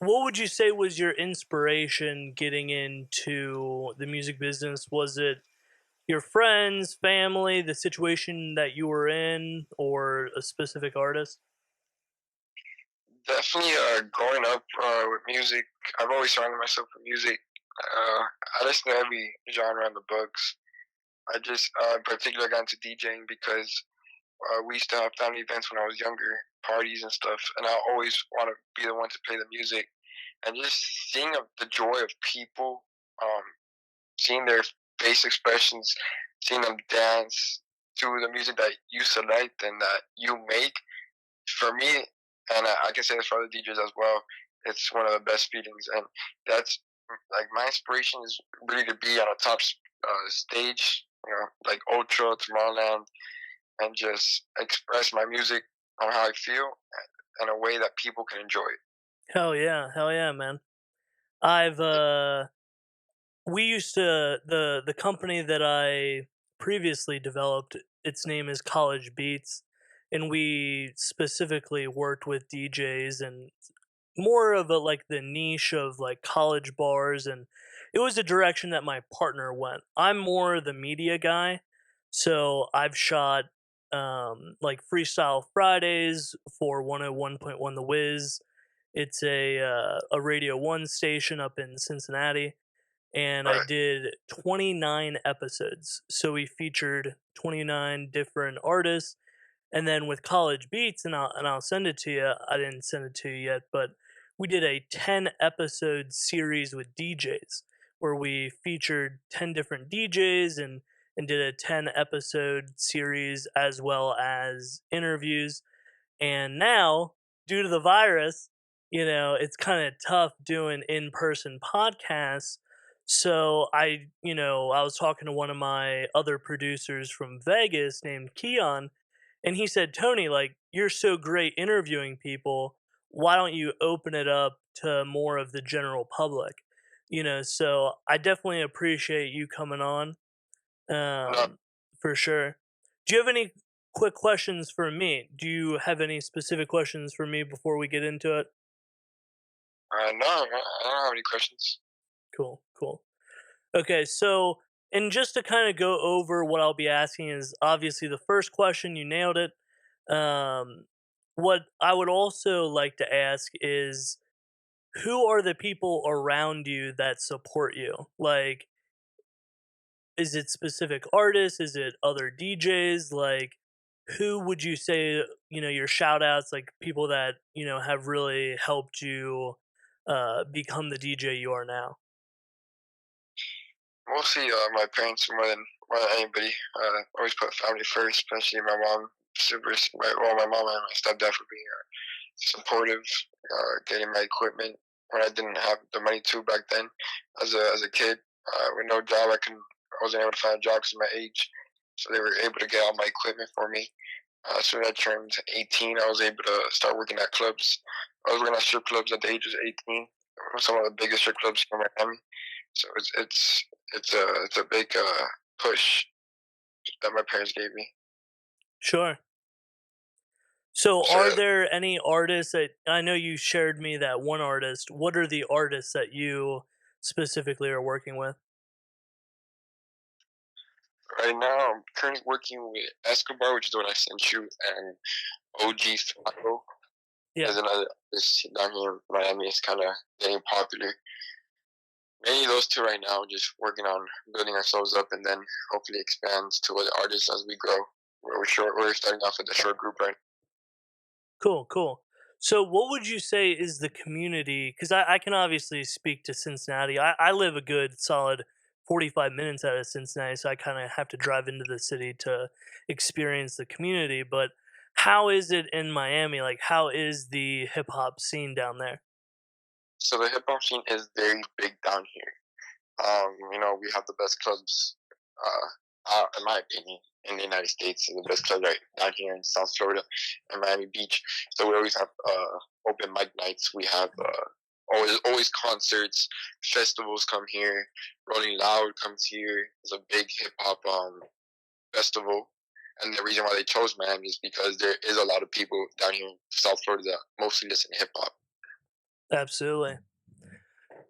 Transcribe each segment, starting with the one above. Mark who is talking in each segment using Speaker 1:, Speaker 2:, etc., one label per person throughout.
Speaker 1: What would you say was your inspiration getting into the music business? Was it your friends, family, the situation that you were in, or a specific artist?
Speaker 2: Definitely, growing up with music, I've always surrounded myself with music. Uh, I listen to every genre in the books. I just, in particular, got into DJing because we used to have family events when I was younger, parties and stuff, and I always want to be the one to play the music. And just seeing the joy of people, um, seeing their face expressions, seeing them dance to the music that you select and that you make, for me, and I can say this for other DJs as well, it's one of the best feelings. And that's like my inspiration is really to be on a top stage, like Ultra, Tomorrowland, and just express my music on how I feel in a way that people can enjoy it.
Speaker 1: Hell yeah, man. I've we used to the company that I previously developed, its name is College Beats, and we specifically worked with DJs and more of a like the niche of like college bars, and it was a direction that my partner went. I'm more the media guy, so I've shot like Freestyle Fridays for 101.1 The Wiz. It's a Radio 1 station up in Cincinnati, and I
Speaker 2: Right.
Speaker 1: did 29 episodes. So we featured 29 different artists, and then with College Beats, and I'll send it to you. I didn't send it to you yet, but we did a 10 episode series with DJs where we featured 10 different DJs and did a 10 episode series as well as interviews. And now, due to the virus, it's kind of tough doing in-person podcasts. So I was talking to one of my other producers from Vegas named Keon, and he said, "Tony, like you're so great interviewing people. Why don't you open it up to more of the general public?" So I definitely appreciate you coming on,
Speaker 2: No,
Speaker 1: um, for sure. Do you have any quick questions for me? Do you have any specific questions for me before we get into it?
Speaker 2: no, I don't have any questions.
Speaker 1: Cool, cool. Okay, so and just to kind of go over what I'll be asking is obviously the first question you nailed it. Um, what I would also like to ask is who are the people around you that support you? Like, is it specific artists? Is it other DJs? Like, who would you say, your shout outs, like people that, have really helped you become the DJ you are now?
Speaker 2: Mostly, my parents more than anybody. Always put family first, especially my mom. My mom and my stepdad for being supportive, getting my equipment when I didn't have the money to back then. As a kid, with no job, I wasn't able to find a job because of my age. So they were able to get all my equipment for me. As soon as I turned 18, I was able to start working at clubs. I was working at strip clubs at the age of 18. Some of the biggest strip clubs in Miami. So it's a big push that my parents gave me.
Speaker 1: Sure. So,
Speaker 2: So
Speaker 1: are there any artists that I know you shared me that one artist? What are the artists that you specifically are working with?
Speaker 2: right now, I'm currently working with Escobar, which is the one I sent you, and OG Flaco.
Speaker 1: Yeah.
Speaker 2: There's another artist down here in Miami. It's kind of getting popular. Mainly those two right now, just working on building ourselves up, and then hopefully expands to other artists as we grow. We're starting off with a short group right.
Speaker 1: Cool, cool. So, what would you say is the community? Because I can obviously speak to Cincinnati. I live a good solid 45 minutes out of Cincinnati, so I kind of have to drive into the city to experience the community. But how is it in Miami? Like, how is the hip hop scene down there?
Speaker 2: So the hip hop scene is very big down here. We have the best clubs, in my opinion, in the United States. The best clubs right down here in South Florida and Miami Beach. So we always have open mic nights. We have always concerts, festivals come here. Rolling Loud comes here. It's a big hip hop festival. And the reason why they chose Miami is because there is a lot of people down here in South Florida that mostly listen to hip hop.
Speaker 1: Absolutely.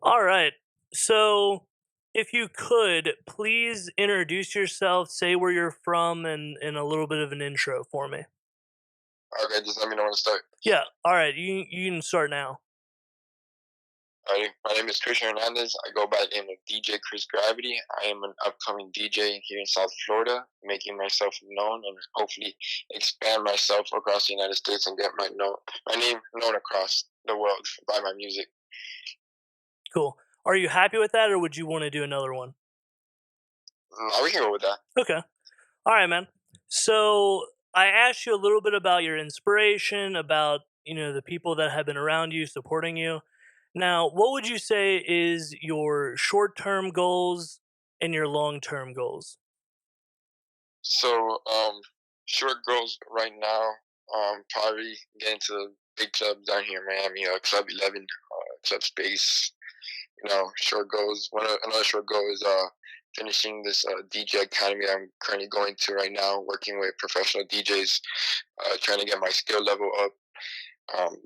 Speaker 1: All right. So, if you could, please introduce yourself, say where you're from, and a little bit of an intro for me.
Speaker 2: Okay, just let me know when to start.
Speaker 1: Yeah. All right. You can start now.
Speaker 2: Alright, my name is Christian Hernandez. I go by the name of DJ Chris Gravity. I am an upcoming DJ here in South Florida, making myself known and hopefully expand myself across the United States and get my name known across the world by my music.
Speaker 1: Cool. Are you happy with that, or would you want to do another one?
Speaker 2: We can go with that.
Speaker 1: Okay. All right, man. So I asked you a little bit about your inspiration, about the people that have been around you, supporting you. Now, what would you say is your short-term goals and your long-term goals?
Speaker 2: So, short goals right now, probably getting to the big clubs down here in Miami, Club 11, Club Space. Short goals. Another short goal is finishing this DJ academy I'm currently going to right now, working with professional DJs, trying to get my skill level up.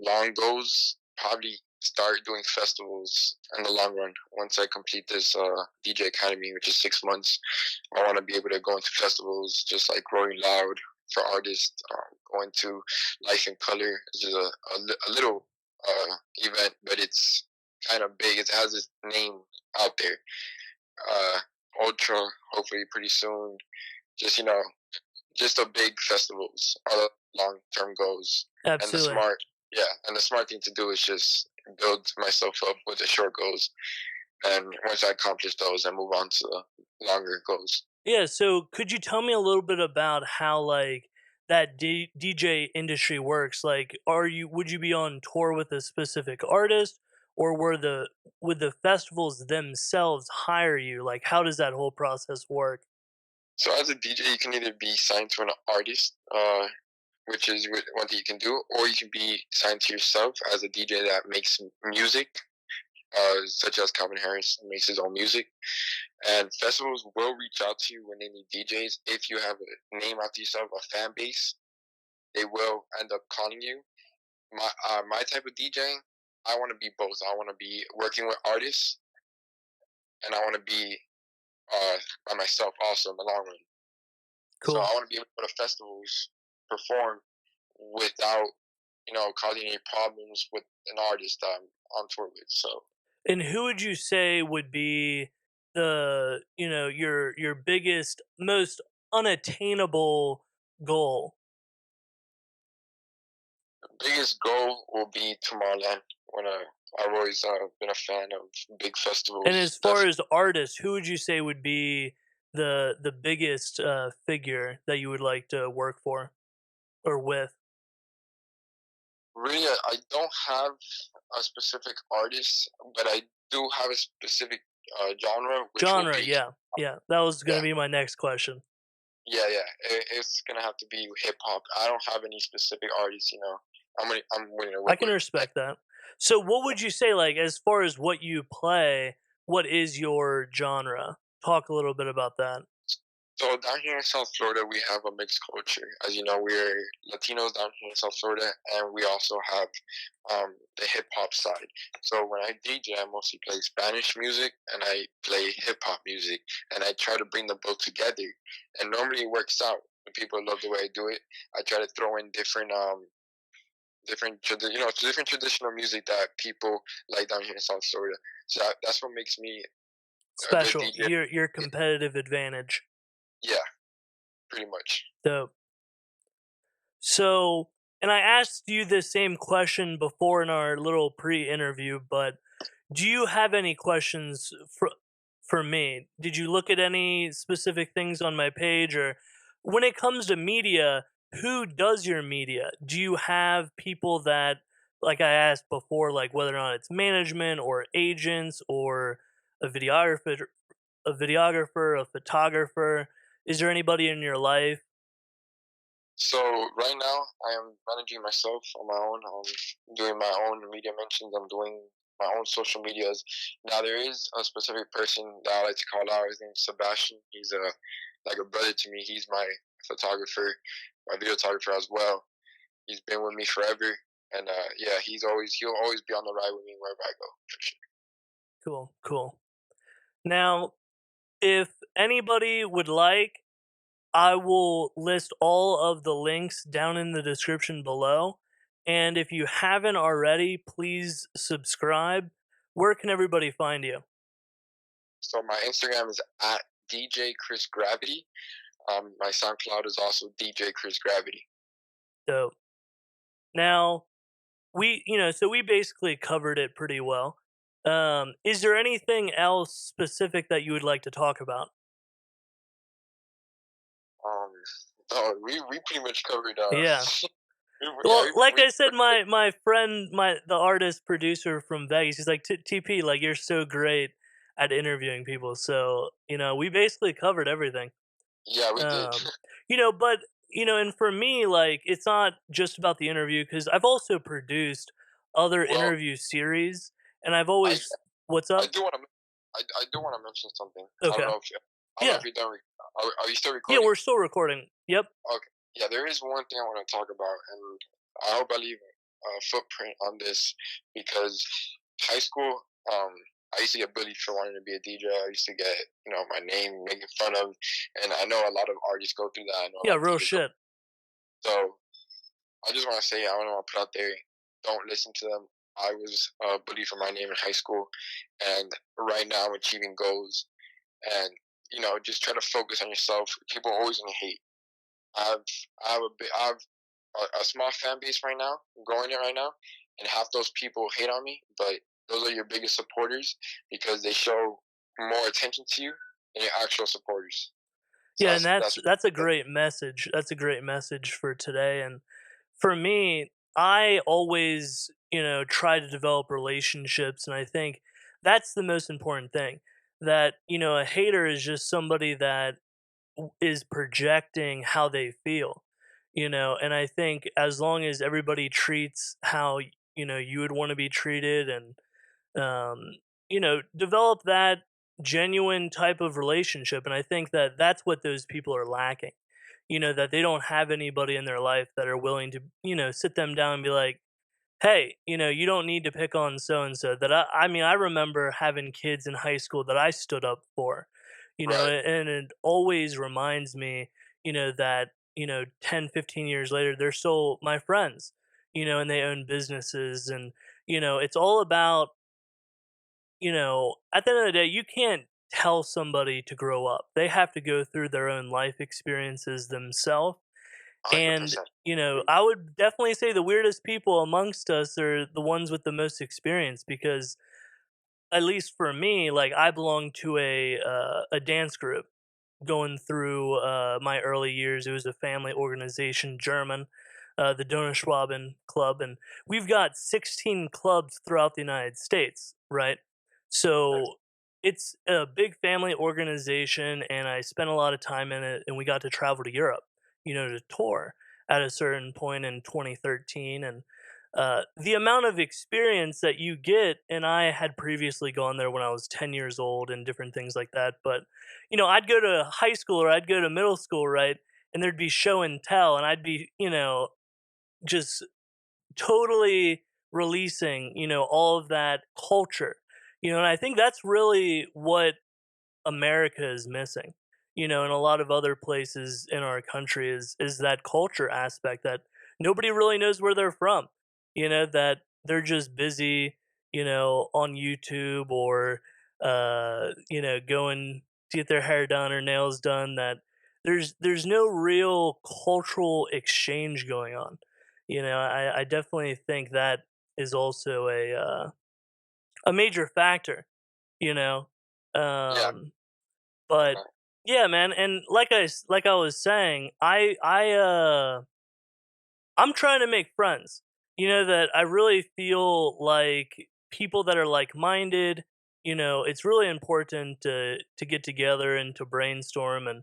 Speaker 2: Long goals, probably start doing festivals in the long run. Once I complete this DJ academy, which is 6 months, I want to be able to go into festivals just like Growing Loud for artists, going to Life in Color, which is a little event, but it's kind of big. It has its name out there. Uh, Ultra, hopefully pretty soon. Just just the big festivals are the long term goals. And the
Speaker 1: Absolutely.
Speaker 2: smart, yeah, and the smart thing to do is just build myself up with the short goals. And once I accomplish those, I move on to the longer goals.
Speaker 1: Yeah, so could you tell me a little bit about how like that DJ industry works? Like would you be on tour with a specific artist, or would the festivals themselves hire you? Like how does that whole process work?
Speaker 2: So as a DJ, you can either be signed to an artist, which is one thing you can do, or you can be signed to yourself as a DJ that makes music, such as Calvin Harris makes his own music. And festivals will reach out to you when they need DJs. If you have a name after yourself, a fan base, they will end up calling you. My type of DJing, I want to be both. I want to be working with artists, and I want to be uh, by myself also in the long run. So I
Speaker 1: Cool.
Speaker 2: want to be able to go to festivals, perform without causing any problems with an artist that I'm on tour with. So
Speaker 1: And who would you say would be your biggest, most unattainable goal?
Speaker 2: the biggest goal will be Tomorrowland. When I've always been a fan of big
Speaker 1: And
Speaker 2: festivals.
Speaker 1: as far as artists, who would you say would be the biggest figure that you would like to work for or with?
Speaker 2: Really, I don't have a specific artist, but I do have a specific genre, which will
Speaker 1: Genre,
Speaker 2: be
Speaker 1: yeah, yeah. That was gonna
Speaker 2: yeah,
Speaker 1: be my next question.
Speaker 2: yeah. It's gonna have to be hip hop. I don't have any specific artists. I'm willing to
Speaker 1: I
Speaker 2: work
Speaker 1: can
Speaker 2: with.
Speaker 1: respect that. So, what would you say, like, as far as what you play? What is your genre? Talk a little bit about that.
Speaker 2: So down here in South Florida, we have a mixed culture. As you know, we're Latinos down here in South Florida, and we also have the hip hop side. So when I DJ, I mostly play Spanish music and I play hip hop music, and I try to bring them both together. And normally it works out. The people love the way I do it. I try to throw in different traditional music that people like down here in South Florida. So that's what makes me a good
Speaker 1: Special,
Speaker 2: DJ.
Speaker 1: your competitive advantage.
Speaker 2: Yeah, pretty much.
Speaker 1: Dope. So, and I asked you the same question before in our little pre-interview, but do you have any questions for me? Did you look at any specific things on my page, or when it comes to media, who does your media? Do you have people that, like I asked before, like whether or not it's management or agents or a videographer, a photographer? Is there anybody in your life?
Speaker 2: So right now, I am managing myself on my own. I'm doing my own media mentions. I'm doing my own social medias. Now there is a specific person that I like to call out. His name is Sebastian. He's like a brother to me. He's my photographer, my videographer as well. He's been with me forever. and yeah, he'll always be on the ride with me wherever I go for sure.
Speaker 1: Cool, cool. Now, if anybody would like, I will list all of the links down in the description below. And if you haven't already, please subscribe. Where can everybody find you?
Speaker 2: So my Instagram is at DJ Chris Gravity. My SoundCloud is also DJ Chris Gravity.
Speaker 1: So now so we basically covered it pretty well. Is there anything else specific that you would like to talk about?
Speaker 2: Um, oh, we pretty much covered.
Speaker 1: Yeah.
Speaker 2: Yeah,
Speaker 1: Well, like
Speaker 2: we
Speaker 1: I said, my friend, the artist producer from Vegas, he's like, TP, like you're so great at interviewing people. So we basically covered everything.
Speaker 2: yeah we did.
Speaker 1: Um, but and for me, like it's not just about the interview because I've also produced other
Speaker 2: Well,
Speaker 1: interview series, and I've
Speaker 2: I
Speaker 1: always what's
Speaker 2: I
Speaker 1: up?
Speaker 2: do want to I do want to mention something.
Speaker 1: Okay,
Speaker 2: I don't know
Speaker 1: yeah,
Speaker 2: if you're done. Are you still
Speaker 1: yeah,
Speaker 2: recording?
Speaker 1: we're still recording. Yep.
Speaker 2: Okay. Yeah, there is one thing I want to talk about, and I hope I leave a footprint on this because high school, I used to get bullied for wanting to be a DJ. I used to get, my name making fun of, and I know a lot of artists go through that. I know a
Speaker 1: Yeah,
Speaker 2: lot of
Speaker 1: real
Speaker 2: DJs go.
Speaker 1: shit.
Speaker 2: So I just want to say, I want to put out there, don't listen to them. I was bullied for my name in high school, and right now I'm achieving goals, and just try to focus on yourself. People are always gonna hate. I've I have a small fan base right now, growing it right now, and half those people hate on me, but those are your biggest supporters because they show more attention to you than your actual supporters. So
Speaker 1: Yeah, and that's a
Speaker 2: that's
Speaker 1: great message. That's a great message for today. And for me, I always, try to develop relationships, and I think that's the most important thing. That, a hater is just somebody that is projecting how they feel, and I think as long as everybody treats how, you would want to be treated, and develop that genuine type of relationship. And I think that that's what those people are lacking. That they don't have anybody in their life that are willing to, sit them down and be like, hey, you don't need to pick on so and so. That I mean, I remember having kids in high school that I stood up for,
Speaker 2: right.
Speaker 1: and it always reminds me, that, 10, 15 years later, they're still my friends, and they own businesses. And, it's all about, at the end of the day, you can't tell somebody to grow up. They have to go through their own life experiences themselves.
Speaker 2: 100%.
Speaker 1: And, I would definitely say the weirdest people amongst us are the ones with the most experience because, at least for me, like I belong to a dance group going through my early years. It was a family organization, German, the Donnerschwaben Club, and we've got 16 clubs throughout the United States, right?
Speaker 2: Nice.
Speaker 1: So it's a big family organization, and I spent a lot of time in it, and we got to travel to Europe, to tour at a certain point in 2013. And the amount of experience that you get, and I had previously gone there when I was 10 years old and different things like that. But, I'd go to high school or I'd go to middle school, right? And there'd be show and tell, and I'd be, just totally releasing, all of that culture, and I think that's really what America is missing, and a lot of other places in our country is that culture aspect that nobody really knows where they're from, that they're just busy, on YouTube or going to get their hair done or nails done, that there's no real cultural exchange going on. I definitely think that is also a major factor, you know.
Speaker 2: Yeah.
Speaker 1: Um but
Speaker 2: Okay.
Speaker 1: yeah, man, and like I was saying, I'm trying to make friends. That I really feel like people that are like-minded, it's really important to get together and to brainstorm. And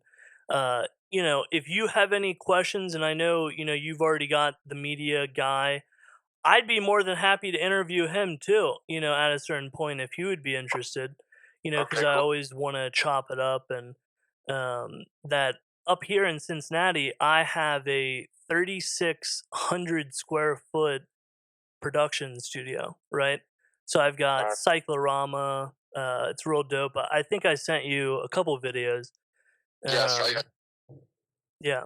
Speaker 1: if you have any questions, and I know, you've already got the media guy, I'd be more than happy to interview him too, at a certain point if he would be interested, because
Speaker 2: Okay.
Speaker 1: I
Speaker 2: Cool.
Speaker 1: always want to chop it up. And that up here in Cincinnati, I have a 3,600 square foot production studio, right? So I've got
Speaker 2: Uh,
Speaker 1: Cyclorama. It's real dope. I think I sent you a couple videos.
Speaker 2: yes,
Speaker 1: Um, yeah,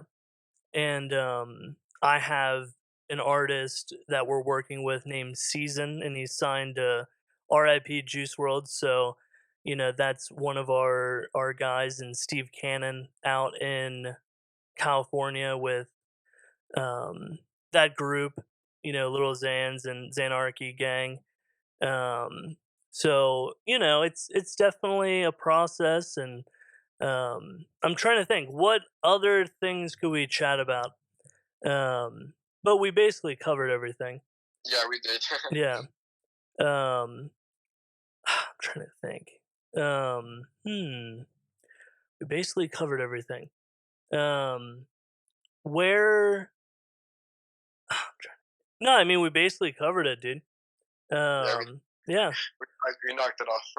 Speaker 1: and I have an artist that we're working with named Season, and he's signed to RIP Juice World. So, that's one of our guys, and Steve Cannon out in California with um, that group, Little Xans and Xanarchy Gang. Um, so it's definitely a process, and I'm trying to think what other things could we chat about. Um, but we basically covered everything.
Speaker 2: yeah, we did.
Speaker 1: Yeah. Um, I'm trying to think. We basically covered everything. Um, where? I'm trying- No, I mean we basically covered it, dude.
Speaker 2: Yeah,
Speaker 1: Yeah.
Speaker 2: we knocked it off.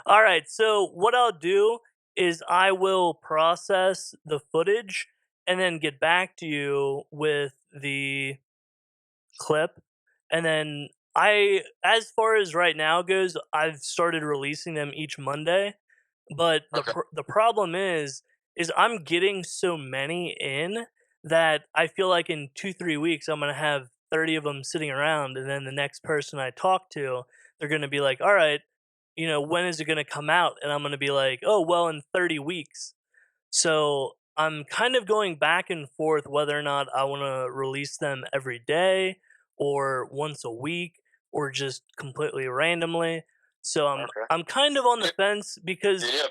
Speaker 1: All right. So what I'll do is I will process the footage and then get back to you with the clip. And then as far as right now goes, I've started releasing them each Monday. But
Speaker 2: Okay,
Speaker 1: the problem is I'm getting so many in that I feel like in 2-3 weeks I'm gonna have 30 of them sitting around, and then the next person I talk to, they're gonna be like, "All right, when is it gonna come out?" And I'm gonna be like, "Oh, well, in 30 weeks." So I'm kind of going back and forth whether or not I want to release them every day or once a week or just completely randomly. So I'm
Speaker 2: okay.
Speaker 1: I'm kind of on the
Speaker 2: You,
Speaker 1: fence
Speaker 2: you
Speaker 1: because
Speaker 2: need a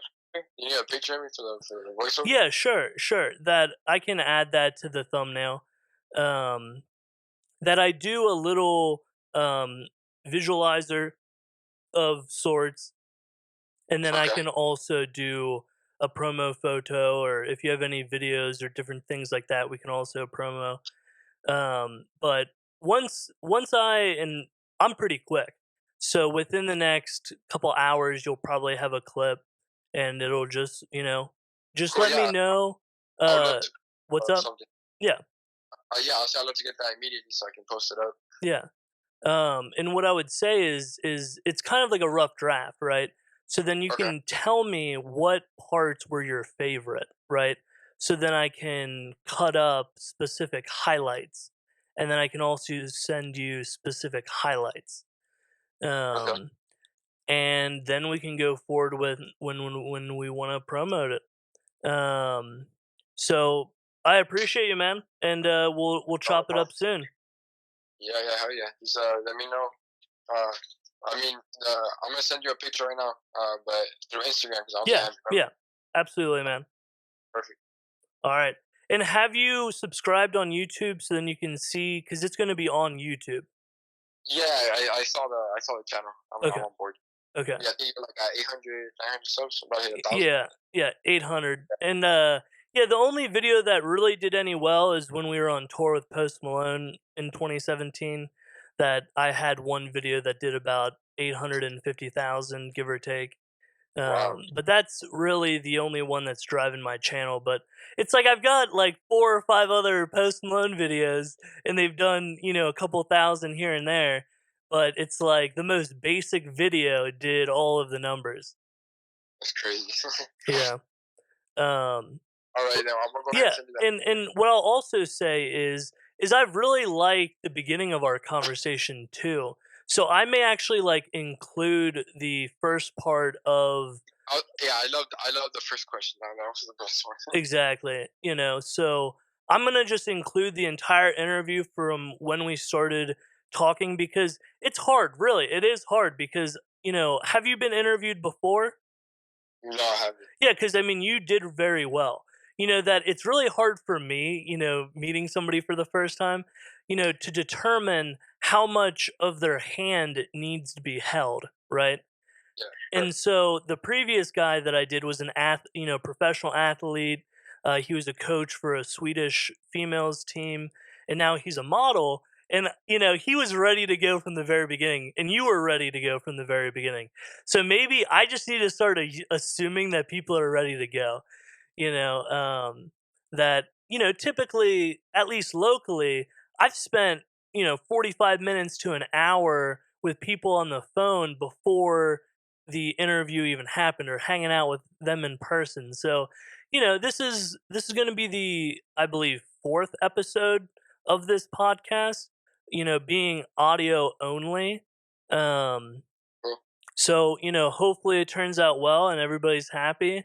Speaker 2: you need a picture of me for the voiceover.
Speaker 1: yeah, sure, that I can add that to the thumbnail. Um that I do a little um visualizer of sorts, and then I
Speaker 2: Okay,
Speaker 1: can also do a promo photo, or if you have any videos or different things like that, we can also promo. But once and I'm pretty quick. So within the next couple hours you'll probably have a clip, and it'll just
Speaker 2: cool.
Speaker 1: let me
Speaker 2: Yeah,
Speaker 1: know
Speaker 2: I would love
Speaker 1: uh
Speaker 2: to
Speaker 1: what's up.
Speaker 2: something.
Speaker 1: Yeah.
Speaker 2: Yeah, I'd love to get that immediately so I can post it up.
Speaker 1: Yeah. And what I would say is it's kind of like a rough draft, right? So then you
Speaker 2: Okay,
Speaker 1: can tell me what parts were your favorite, right? So then I can cut up specific highlights, and then I can also send you specific highlights.
Speaker 2: okay.
Speaker 1: Um, and then we can go forward with when we want to promote it. So I appreciate you, man, and we'll
Speaker 2: No
Speaker 1: chop it up
Speaker 2: problem.
Speaker 1: soon.
Speaker 2: Yeah, yeah, hell yeah. Just let me know. Uh, I mean, I'm gonna send you a picture right now. But through Instagram because I don't think I
Speaker 1: Yeah,
Speaker 2: have your number.
Speaker 1: yeah, absolutely, man.
Speaker 2: Perfect.
Speaker 1: All right. And have you subscribed on YouTube so then you can see, because it's going to be on YouTube?
Speaker 2: Yeah, I saw the channel. I'm
Speaker 1: Okay.
Speaker 2: on board.
Speaker 1: Okay.
Speaker 2: Yeah, I think you're like at 800, 900 subs. About to hit 1,000.
Speaker 1: Yeah. Yeah. 800. And yeah, the only video that really did any well is when we were on tour with Post Malone in 2017. That I had one video that did about 850,000, give or take.
Speaker 2: Wow,
Speaker 1: But that's really the only one that's driving my channel. But it's like I've got like 4 or 5 other Post Malone videos, and they've done a couple thousand here and there. But it's like the most basic video did all of the numbers.
Speaker 2: that's crazy.
Speaker 1: Yeah. Um,
Speaker 2: All right,
Speaker 1: but
Speaker 2: now I'm gonna go ahead and
Speaker 1: yeah,
Speaker 2: send you that.
Speaker 1: and what I'll also say is I've really liked the beginning of our conversation too. So I may actually like include the first part of
Speaker 2: Yeah, I love the first question. That was the best one.
Speaker 1: exactly. So I'm going to just include the entire interview from when we started talking because it's hard, really. It is hard because, have you been interviewed before?
Speaker 2: No, I haven't.
Speaker 1: Yeah, because I mean, you did very well. That it's really hard for me, meeting somebody for the first time, to determine how much of their hand needs to be held, right?
Speaker 2: Yeah, sure.
Speaker 1: And so the previous guy that I did was an professional athlete. He was a coach for a Swedish females team, and now he's a model. And he was ready to go from the very beginning, and you were ready to go from the very beginning. So maybe I just need to start assuming that people are ready to go. You know, that typically, at least locally, I've spent 45 minutes to an hour with people on the phone before the interview even happened, or hanging out with them in person. So, this is going to be the, I believe, fourth episode of this podcast, being audio only. Um
Speaker 2: Cool.
Speaker 1: so, hopefully it turns out well and everybody's happy.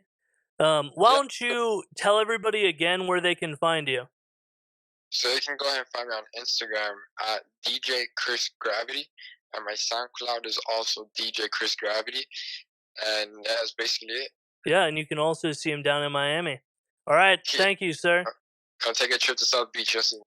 Speaker 1: Why
Speaker 2: Yeah.
Speaker 1: don't you tell everybody again where they can find you?
Speaker 2: So you can go ahead and find me on Instagram at DJ Chris Gravity, and my SoundCloud is also DJ Chris Gravity, and that's basically it.
Speaker 1: Yeah, and you can also see him down in Miami. All right,
Speaker 2: Yeah.
Speaker 1: thank you, sir.
Speaker 2: I'll take a trip to South Beach. You'll see.